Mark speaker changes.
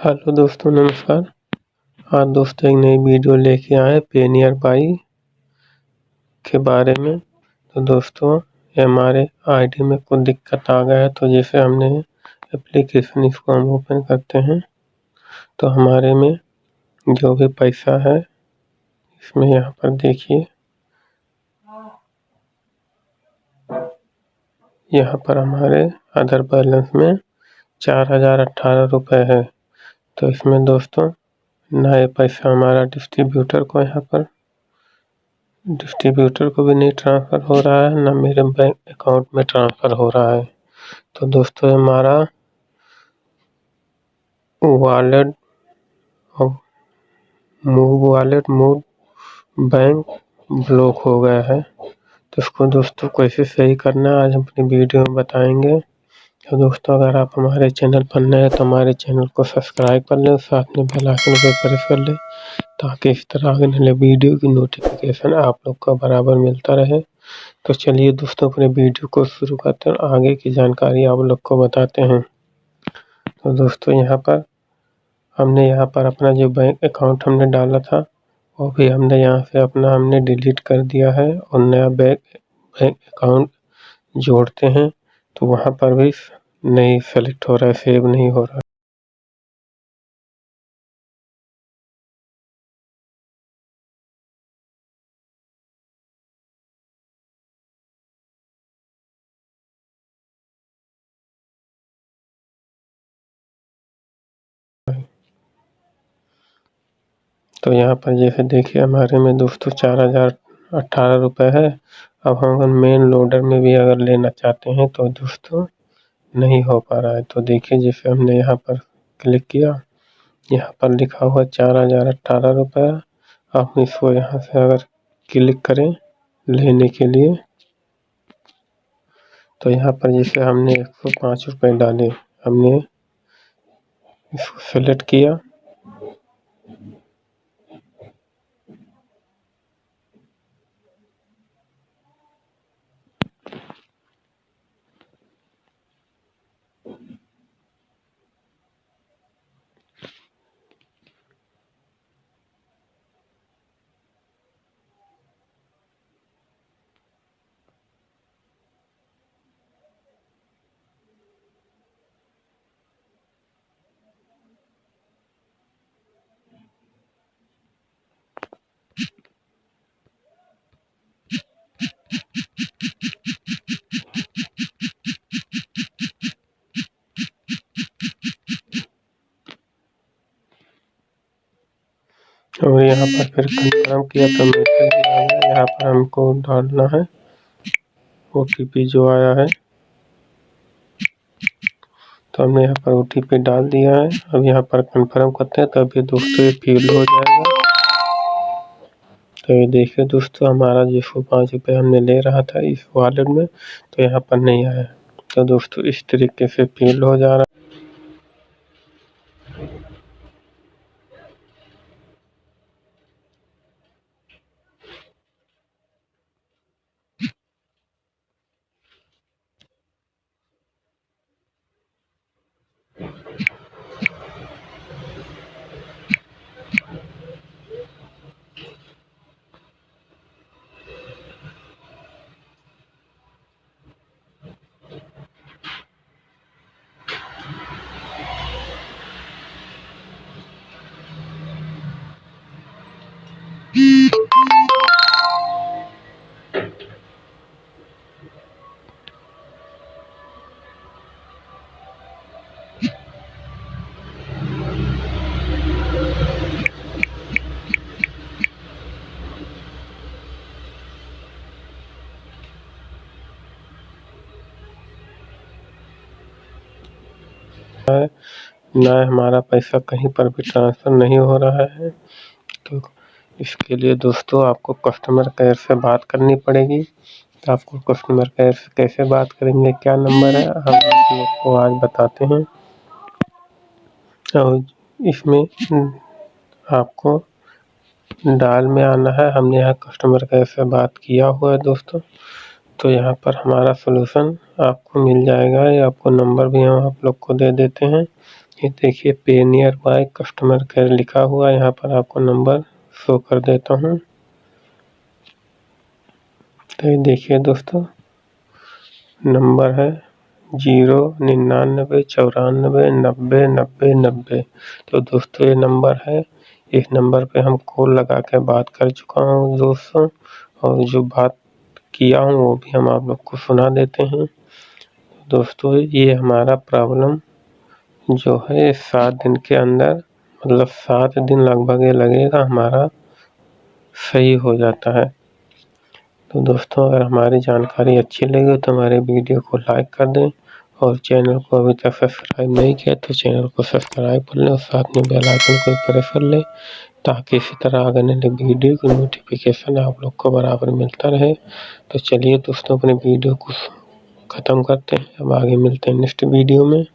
Speaker 1: Hello दोस्तों, नमस्कार। आज दोस्तों एक नई वीडियो लेके आए पेनियर पाई के बारे में। तो दोस्तों ये हमारे आईडी में कुछ दिक्कत आ गया है, तो जैसे हमने एप्लीकेशन इसको हम ओपन करते हैं तो हमारे में जो भी पैसा है इसमें यहाँ पर देखिए, यहाँ पर हमारे अदर बैलेंस में 4018 रुपये है। तो इसमें दोस्तों ना ये पैसा हमारा डिस्ट्रीब्यूटर को भी नहीं ट्रांसफ़र हो रहा है, ना मेरे बैंक अकाउंट में ट्रांसफ़र हो रहा है। तो दोस्तों हमारा वॉलेट मूव बैंक ब्लॉक हो गया है। तो इसको दोस्तों कैसे सही करना है आज हम अपनी वीडियो में बताएंगे। तो दोस्तों अगर आप हमारे चैनल पर नए हैं तो हमारे चैनल को सब्सक्राइब कर लें, साथ में बेल आइकन को प्रेस कर लें ताकि इस तरह आगे वाले वीडियो की नोटिफिकेशन आप लोग को बराबर मिलता रहे। तो चलिए दोस्तों अपने वीडियो को शुरू करते हैं, आगे की जानकारी आप लोग को बताते हैं। तो दोस्तों यहाँ पर अपना जो बैंक अकाउंट हमने डाला था वो भी हमने यहाँ से हमने डिलीट कर दिया है और नया बैंक अकाउंट जोड़ते हैं तो वहाँ पर भी नहीं सेलेक्ट हो रहा है, सेव नहीं हो रहा है। तो यहाँ पर जैसे देखिए हमारे में दोस्तों 4018 रुपये है। अब हम अगर मेन लोडर में भी अगर लेना चाहते हैं तो दोस्तों नहीं हो पा रहा है। तो देखिए जैसे हमने यहाँ पर क्लिक किया, यहाँ पर लिखा हुआ 4018 रुपये। आप इसको यहाँ से अगर क्लिक करें लेने के लिए तो यहाँ पर जैसे हमने 105 रुपये डाले, हमने इसको सेलेक्ट किया, और यहाँ पर फिर कंफर्म किया तो मैसेज आ गया। यहाँ पर हमको डालना है OTP जो आया है, तो हमने यहाँ पर OTP डाल दिया है। अब यहाँ पर कंफर्म करते हैं तभी दोस्तों ये फिल हो जाएगा। तो ये देखिए दोस्तों हमारा जो 105 रुपये हमने ले रहा था इस वॉलेट में तो यहाँ पर नहीं आया। तो दोस्तों इस तरीके से फिल हो जा रहा है। ना हमारा पैसा कहीं पर भी ट्रांसफ़र नहीं हो रहा है। तो इसके लिए दोस्तों आपको कस्टमर केयर से बात करनी पड़ेगी। तो आपको कस्टमर केयर से कैसे बात करेंगे, क्या नंबर है, हम आप लोग को आज बताते हैं। और इसमें आपको डायल में आना है। हमने यहाँ कस्टमर केयर से बात किया हुआ है दोस्तों, तो यहाँ पर हमारा सॉल्यूशन आपको मिल जाएगा। या आपको नंबर भी हम आप लोग को दे देते हैं, ये देखिए पे नियर बाय कस्टमर केयर लिखा हुआ है, यहाँ पर आपको नंबर शो कर देता हूँ। तो ये देखिए दोस्तों, नंबर है 09994909090। तो दोस्तों ये नंबर है, इस नंबर पे हम कॉल लगा के बात कर चुका हूँ दोस्तों, और जो बात किया हूँ वो भी हम आप लोग को सुना देते हैं। दोस्तों ये हमारा प्रॉब्लम जो है 7 दिन के अंदर, मतलब 7 दिन लगभग ये लगेगा, हमारा सही हो जाता है। तो दोस्तों अगर हमारी जानकारी अच्छी लगी तो हमारे वीडियो को लाइक कर दें, और चैनल को अभी तक सब्सक्राइब नहीं किया तो चैनल को सब्सक्राइब कर लें, और साथ में बेल आइकन को प्रेस कर लें, ताकि इसी तरह आगे वाले वीडियो की नोटिफिकेशन आप लोग को बराबर मिलता रहे। तो चलिए दोस्तों, अपने वीडियो को ख़त्म करते हैं, अब आगे मिलते हैं नेक्स्ट वीडियो में।